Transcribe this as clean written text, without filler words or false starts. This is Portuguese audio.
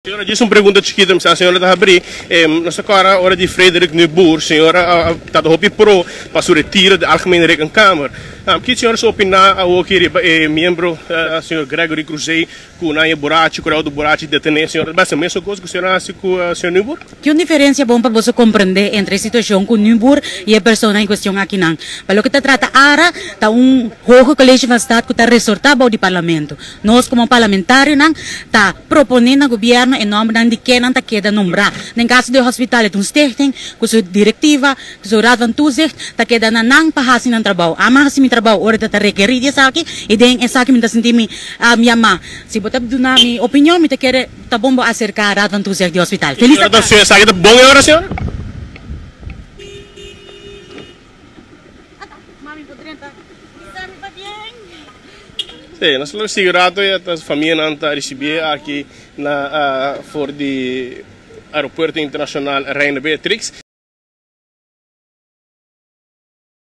Senhora, disse uma pergunta chiquita, a senhora está a abrir. Nessa cara, hora de Frederik Niebuhr, senhora está a roupa pro para o retiro da Algemene Rekenkamer. Que a senhora sua opinião ao que membro, a senhora Gregory Cruzei, com a Burachi, com o do Burachi detener, a senhora, mas a mesma coisa que a senhora hace com a senhora Niebuhr? Que diferença bom para você compreender entre a situação com Niebuhr e a pessoa em questão aqui não? Pelo que te trata ara, está hogo colégio de Estado que está resortado do parlamento. Nós como parlamentário não está proponendo ao governo em nome de quem não queda nombrar. No caso do hospital, é um stichting, com sua diretiva, com sua raad van toezicht, está queda na não para fazer um trabalho. Ama assim trabalho, hora de requerir essa aqui, e den essa aqui me está sentindo minha mãe. Se botar na minha opinião, me quer tá bom acercar a raad van toezicht do hospital. Feliz. Senhora, essa aqui tá bom agora, senhora? Sim, nós estamos segurados e a família não está recebendo aqui na for de aeroporto internacional Reina Beatrix.